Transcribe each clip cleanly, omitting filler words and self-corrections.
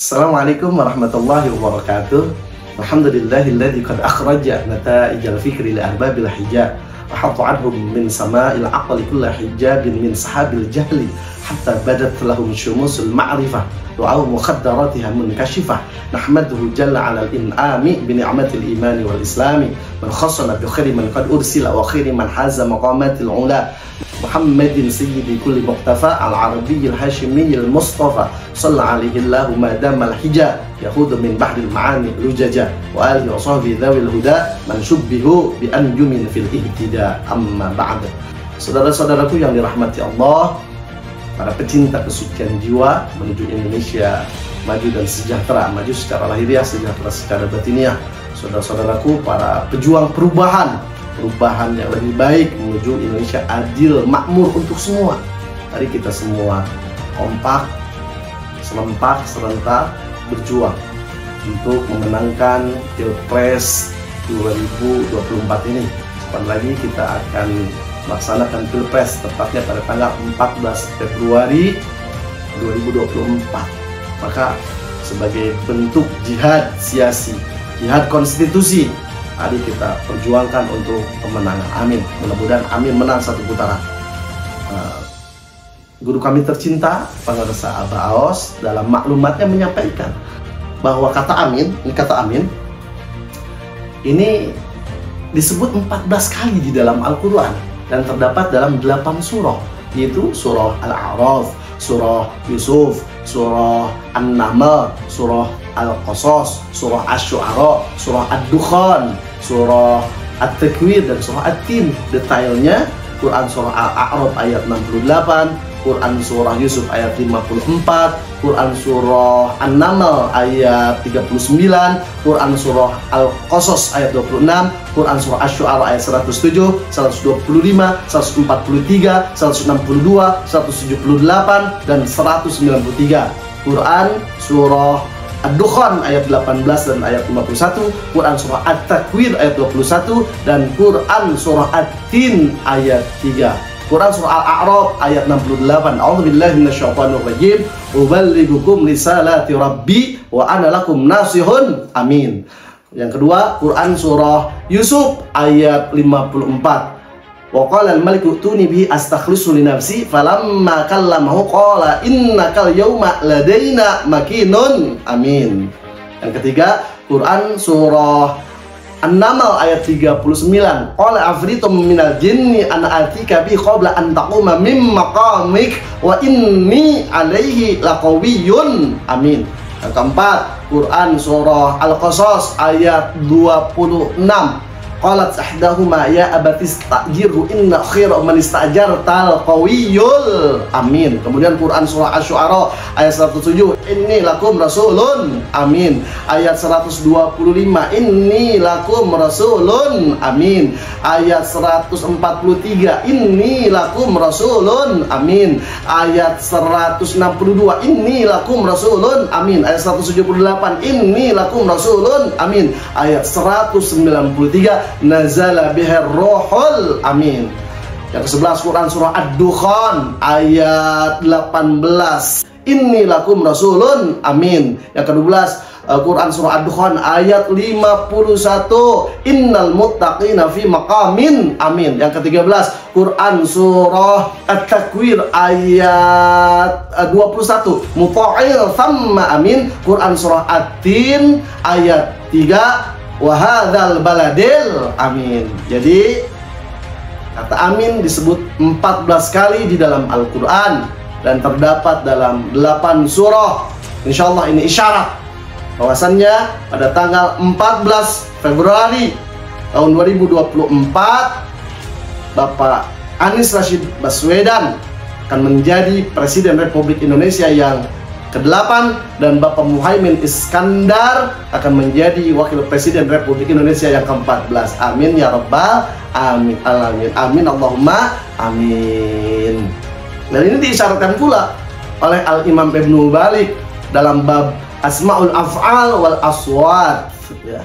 Assalamualaikum warahmatullahi wabarakatuh. Alhamdulillahilladzi qad akhraja nata'ijal fikri li arbabil hijab wa hatta anhum min sama'il aqli kulla hijabin min sahabil jahli hatta badat lahum syumusul ma'rifah wa mukhaddaratiha munkashifah. Nahmaduhu jalla 'ala al-in'ami bi ni'matil imani wal islami man khassana bi khairi man qad ursila wa khairi man haza maqamatil 'ula Muhammadin sayyidi kulli muqtafa al-arabiyyil hashimiyyil mustafa salla alaihi Allahu ma damal hijab yahudu min bahril ma'ani lujaja wa alihi wa sahbihi dhawil huda man syubbihu bi anjumin fil ihtida amma ba'd. Saudara-saudaraku yang dirahmati Allah, para pecinta kesucian jiwa menuju Indonesia maju dan sejahtera, maju secara lahiriah, sejahtera secara batiniah. Saudara-saudaraku, para pejuang perubahan yang lebih baik menuju Indonesia adil, makmur untuk semua. Mari kita semua kompak, serentak berjuang untuk memenangkan Pilpres 2024 ini. Sebentar lagi kita akan melaksanakan Pilpres, tepatnya pada tanggal 14 Februari 2024. Maka sebagai bentuk jihad siasi, jihad konstitusi, mari kita perjuangkan untuk kemenangan. Amin. Mudah-mudahan amin menang satu putaran. Guru kami tercinta, Pangaresa Abah Aos, dalam maklumatnya menyampaikan bahwa kata amin ini disebut 14 kali di dalam Al-Quran dan terdapat dalam 8 surah, yaitu surah Al-A'raf, surah Yusuf, surah An-Naml, surah Al-Qasas, surah Asy-Syu'ara, surah Ad-Dukhan, surah At-Takwir, dan surah At-Tin. Detailnya Quran surah Al-A'raf ayat 68, Quran surah Yusuf ayat 54, Quran surah An-Naml ayat 39, Quran surah Al-Qasas ayat 26, Quran surah Asy-Syu'ara ayat 107, 125, 143, 162, 178, dan 193. Quran surah Ad-Dukhan ayat 18 dan ayat 51, Quran surah At-Takwir ayat 21, dan Quran surah At-Tin ayat 3. Quran surah Al-A'raf ayat 68. A'udzubillahi minasyaitonir rajim. Uballighukum risalati rabbi wa ana lakum nasihun. Amin. Yang kedua, Quran surah Yusuf ayat 54. Wa qala al-maliku tuni bihi astakhlisu li nafsi falamma kallamahu qala innakal yawma ladaina makinun. Amin. Yang ketiga, Quran surah An-Naml ayat 39. Qala afritum minal jinni ana atika bi qabla an taquma mim maqamik wa inni alaihi laqawiyyun. Amin. Yang keempat, Quran surah Al-Qasas ayat 26. Qalat ihdahuma ya abatis ta'jirhu inna khairu man istajartal qawiyyul. Amin. Kemudian Quran surah Asy-Syu'ara ayat 107, inni lakum rasulun. Amin. Ayat 125, inni lakum rasulun. Amin. Ayat 143, inni lakum rasulun. Amin. Ayat 162, inni lakum rasulun. Amin. Ayat 178, inni lakum rasulun. Amin. Ayat 193, nazala bihar rohul. Amin. Yang ke-11, Quran surah Ad-Dukhan ayat 18, inni lakum rasulun. Amin. Yang ke-12, Quran surah Ad-Dukhan ayat 51, innal muttaqina fi maqamin. Amin. Yang ke-13, Quran surah At-Takwir ayat 21, muta'il thamma amin. Quran surah At-Tin ayat 3, wahadzal baladil. Amin. Jadi kata amin disebut 14 kali di dalam Al-Quran dan terdapat dalam 8 surah. Insya Allah ini isyarat bahwasannya pada tanggal 14 Februari tahun 2024 Bapak Anies Rashid Baswedan akan menjadi Presiden Republik Indonesia yang ke-8 dan Bapak Muhaimin Iskandar akan menjadi Wakil Presiden Republik Indonesia yang ke-14. Amin ya rabbal amin. Alamin. Amin Allahumma amin. Dan ini diisyaratkan pula oleh Al-Imam Ibnu Balik dalam bab Asma'ul Af'al wal Aswat, ya.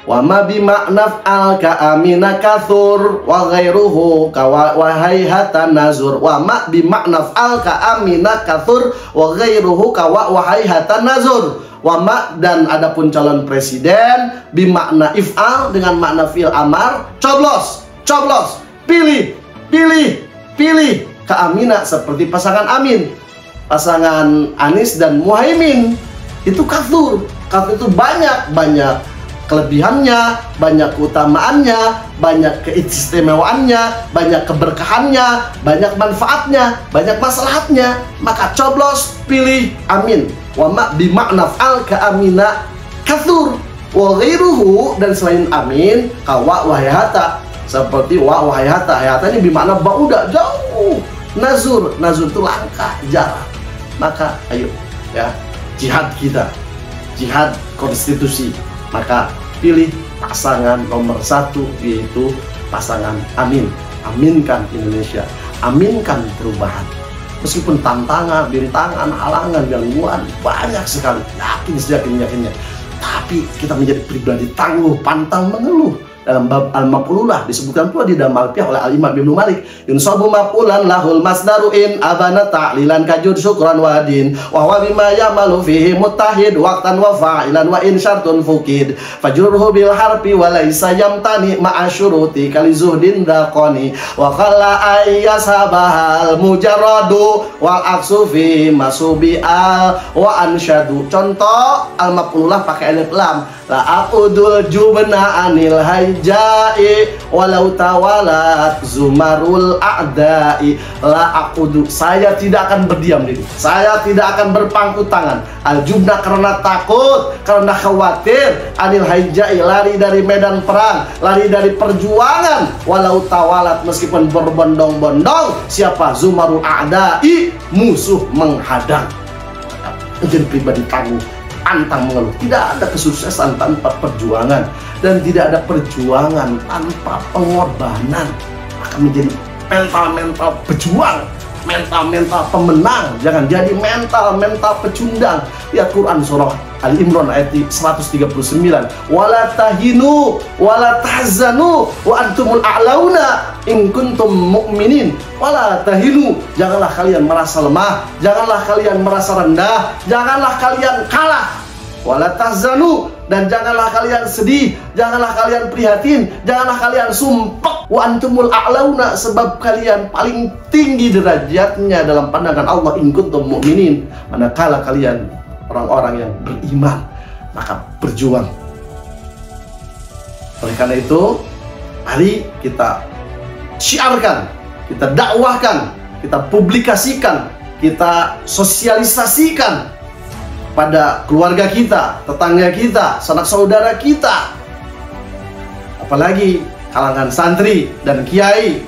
Wa ma bima'naf al-ka'amina kathur wa ghairuhu kawahayhatan nazur. Wa ma bima'naf al-ka'amina kathur wa ghairuhu kawahayhatan nazur. Wa ma, dan adapun calon presiden, bimakna if'al dengan makna fi'il amar, coblos, coblos, pilih, pilih, pilih. Ka'amina seperti pasangan Amin, pasangan Anies dan Muhaimin. Itu kathur. Kathur itu banyak kelebihannya, banyak keutamaannya, banyak keistimewaannya, banyak keberkahannya, banyak manfaatnya, banyak maslahatnya. Maka coblos, pilih Amin. Wa ma bimakna fa'al ka'amina kathur wa ghairuhu, dan selain Amin kawa wahayhata, seperti wa wahayhata. Hayata ini bimakna bauda, jauh. Nazur, nazur itu langkah, jarak. Maka ayo ya, jihad kita, jihad konstitusi. Maka pilih pasangan nomor 1, yaitu pasangan Amin. Aminkan Indonesia, aminkan perubahan. Meskipun tantangan, bintangan, halangan, gangguan banyak sekali, yakinnya, tapi kita menjadi pribadi tangguh, pantang mengeluh. Dalam bab al-maf'ulah disebutkan pula di dalam Alfiah oleh Al-Imam Ibnu Malik, yunsabu maf'ulan lahul masdaru in abana ta'lilan kajud syukran wadin wa huwa bima ya'malu fihi muttahid waqtan wa fa'ilan wa in syartun fukid fajruhu bil harfi wa laysa yamtani ma'a syuruti kali zuhdin daqani wa qalla ayyashabahal mujarradu wal aksu fi masubi al wa ansyadu. Contoh al-maf'ulah pakai alif lam, la aqudul jubna anil jai walau tawalat zumarul a'dai. La aqudu, saya tidak akan berdiam diri, saya tidak akan berpangku tangan. Al-jubna, karena takut, karena khawatir. Anil haijai, lari dari medan perang, lari dari perjuangan. Walau tawalat, meskipun berbondong-bondong. Siapa? Zumarul a'dai, musuh menghadang. Menjadi pribadi tangguh, pantang mengeluh. Tidak ada kesuksesan tanpa perjuangan, dan tidak ada perjuangan tanpa pengorbanan. Maka menjadi mental pejuang, mental pemenang. Jangan jadi mental pecundang. Lihat Quran surah Ali Imran ayat 139. Wala tahinu wala tahzanu wa antumul a'launa in kuntum mu'minin. Wala tahinu, janganlah kalian merasa lemah, janganlah kalian merasa rendah, janganlah kalian kalah. Wala tahzanu, dan janganlah kalian sedih, janganlah kalian prihatin, janganlah kalian sumpek. Wa antumul a'launa, sebab kalian paling tinggi derajatnya dalam pandangan Allah. In kuntum mu'minin, manakala kalian orang-orang yang beriman. Maka berjuang. Oleh karena itu, mari kita syiarkan, kita dakwahkan, kita publikasikan, kita sosialisasikan pada keluarga kita, tetangga kita, sanak saudara kita, apalagi kalangan santri dan kiai.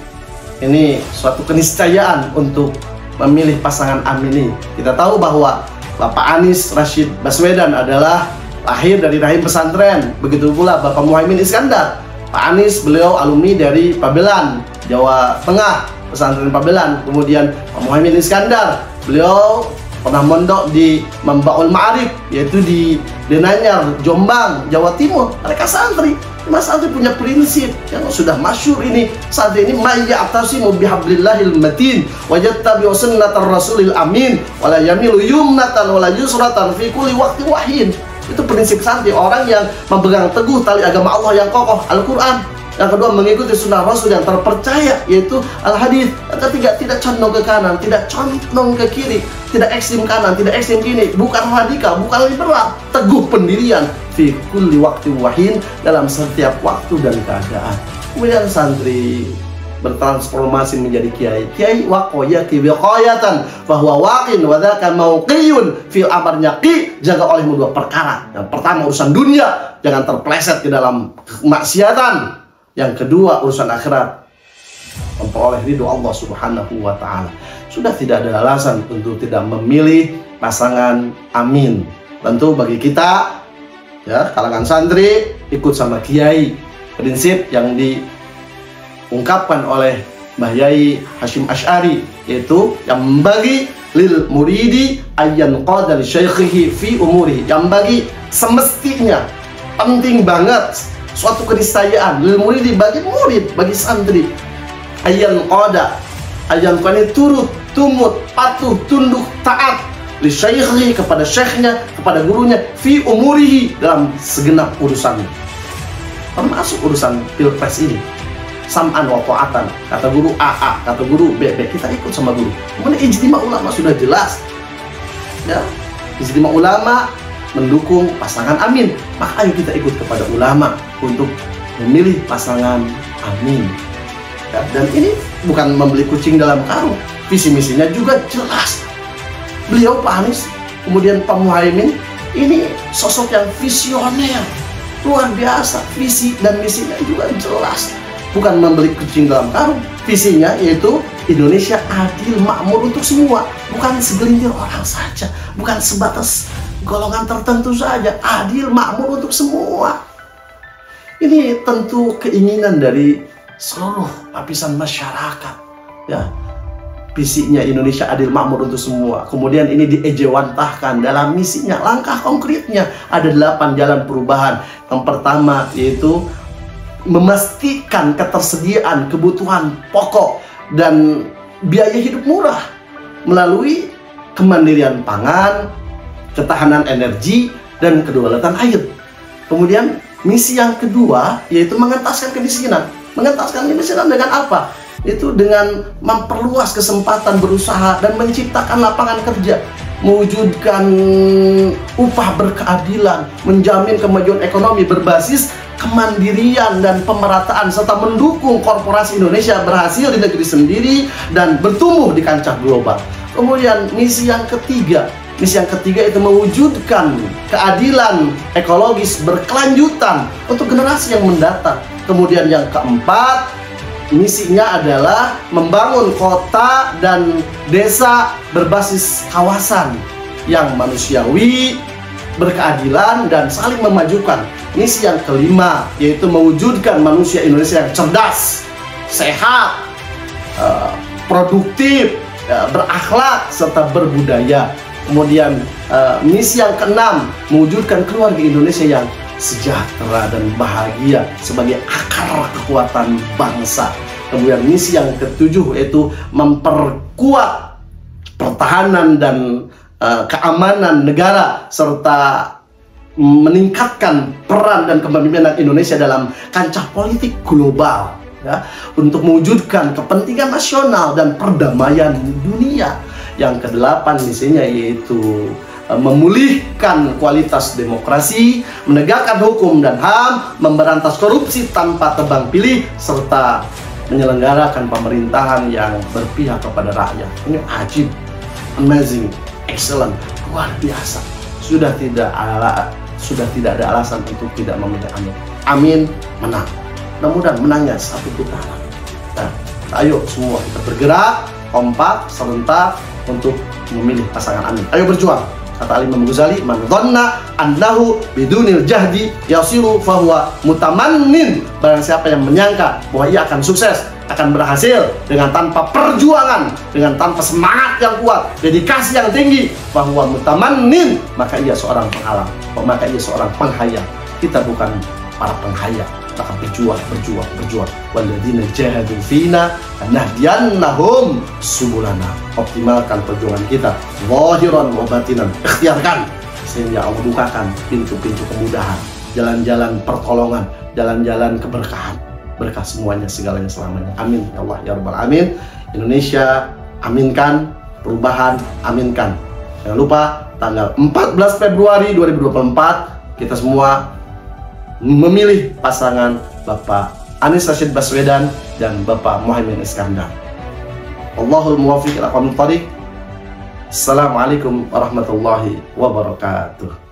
Ini suatu keniscayaan untuk memilih pasangan Amin ini. Kita tahu bahwa Bapak Anies Rashid Baswedan adalah lahir dari rahim pesantren. Begitu pula Bapak Muhaimin Iskandar. Pak Anies, beliau alumni dari Pabelan, Jawa Tengah, pesantren Pabelan. Kemudian Pak Muhaimin Iskandar, beliau pernah mondok di Mambaul Ma'arif, yaitu di Denanyar, Jombang, Jawa Timur. Mereka santri. Mas santri punya prinsip yang sudah masyhur ini. Santri ini mayya'tasimu bihablillahil matin wa yattabi'u sunnatar rasulil amin wa la yamilu yumnatan wa la yusratan fi kulli waqti wahin. Itu prinsip santri, orang yang memegang teguh tali agama Allah yang kokoh, Al-Quran. Yang kedua, mengikuti sunnah Rasul yang terpercaya, yaitu Al-Hadis. Yang ketiga, tidak condong ke kanan, tidak condong ke kiri, tidak ekstrim kanan, tidak ekstrim kiri, bukan radikal, bukan liberal, teguh pendirian fi kulli waqti wahin, dalam setiap waktu dan keadaan. Kemudian santri bertransformasi menjadi kiai. Kiai waqayati wiqayatan bahwa waqin wa dzaka mauqiyun fil amarnya qi, jaga olehmu dua perkara. Yang pertama urusan dunia, jangan terpleset ke dalam kemaksiatan. Yang kedua urusan akhirat, memperoleh ridho Allah Subhanahu wa taala. Sudah tidak ada alasan untuk tidak memilih pasangan Amin. Tentu bagi kita ya, kalangan santri, ikut sama kiai. Prinsip yang diungkapkan oleh Mbah Yai Hashim Asy'ari, yaitu yang bagi lil muridi ayyan qadal syaikhihi fi umuri, yang bagi semestinya penting banget suatu keniscayaan lil muridi, bagi murid, bagi santri, ayyan qada, ayyan qani turut, tumut, patuh, tunduk, taat li syaikhi, kepada syekhnya, kepada gurunya, fi umurihi, dalam segenap urusannya, termasuk urusan pilpres ini. Sam'an wa ta'atan, kata guru A, kata guru B, kita ikut sama guru. Kemudian ijtima ulama sudah jelas, ya, ijtima ulama mendukung pasangan Amin, maka ayo kita ikut kepada ulama untuk memilih pasangan Amin, ya. Dan ini bukan membeli kucing dalam karung, visi misinya juga jelas. Beliau Pak Anies, kemudian Pak Muhaimin, ini sosok yang visioner, luar biasa, visi dan misinya juga jelas. Bukan membeli kucing dalam karung, visinya yaitu Indonesia adil makmur untuk semua, bukan segelintir orang saja, bukan sebatas golongan tertentu saja, adil makmur untuk semua. Ini tentu keinginan dari seluruh lapisan masyarakat, ya. Visinya Indonesia adil makmur untuk semua. Kemudian ini diejewantahkan dalam misinya, langkah konkretnya ada 8 jalan perubahan. Yang pertama yaitu memastikan ketersediaan kebutuhan pokok dan biaya hidup murah melalui kemandirian pangan, ketahanan energi, dan kedaulatan air. Kemudian misi yang kedua yaitu mengentaskan kemiskinan. Mengentaskan kemiskinan dengan apa? Itu dengan memperluas kesempatan berusaha dan menciptakan lapangan kerja, mewujudkan upah berkeadilan, menjamin kemajuan ekonomi berbasis kemandirian dan pemerataan, serta mendukung korporasi Indonesia berhasil di negeri sendiri dan bertumbuh di kancah global. Kemudian misi yang ketiga itu mewujudkan keadilan ekologis berkelanjutan untuk generasi yang mendatang. Kemudian yang keempat, misinya adalah membangun kota dan desa berbasis kawasan yang manusiawi, berkeadilan, dan saling memajukan. Misi yang kelima yaitu mewujudkan manusia Indonesia yang cerdas, sehat, produktif, berakhlak, serta berbudaya. Kemudian misi yang keenam, mewujudkan keluarga Indonesia yang sejahtera dan bahagia sebagai akar kekuatan bangsa. Kemudian misi yang ketujuh yaitu memperkuat pertahanan dan keamanan negara, serta meningkatkan peran dan kepemimpinan Indonesia dalam kancah politik global, ya, untuk mewujudkan kepentingan nasional dan perdamaian dunia. Yang kedelapan misinya yaitu memulihkan kualitas demokrasi, menegakkan hukum dan HAM, memberantas korupsi tanpa tebang pilih, serta menyelenggarakan pemerintahan yang berpihak kepada rakyat. Ini ajib, amazing, excellent, luar biasa. Sudah tidak ada alasan untuk tidak memilih Amin. Amin menang. Mudah-mudahan menangnya satu putaran. Nah, ayo semua kita bergerak kompak serentak untuk memilih pasangan Amin. Ayo berjuang. Kata Imam Ghazali, man dhanna annahu bidunil jahdi yasiru fahuwa mutamannin. Barang siapa yang menyangka bahwa ia akan sukses, akan berhasil dengan tanpa perjuangan, dengan tanpa semangat yang kuat, dedikasi yang tinggi, fahuwa mutamannin, maka ia seorang penghalang, maka ia seorang penghayal. Kita bukan para penghayal, maka berjuang. Walladzina jahadu fina lanahdiyannahum subulana. Optimalkan perjuangan kita, zahiran wa batinan. Ikhtiarkan sehingga Allah bukakan pintu-pintu kemudahan, jalan-jalan pertolongan, jalan-jalan keberkahan, berkah semuanya, segalanya, selamanya. Amin ya Allah ya Rabbal Alamin. Indonesia aminkan, perubahan aminkan. Jangan lupa tanggal 14 Februari 2024 kita semua memilih pasangan Bapak Anies Rashid Baswedan dan Bapak Muhaimin Iskandar. Allahul muwaffiq ila aqwamit thariq. Assalamualaikum warahmatullahi wabarakatuh.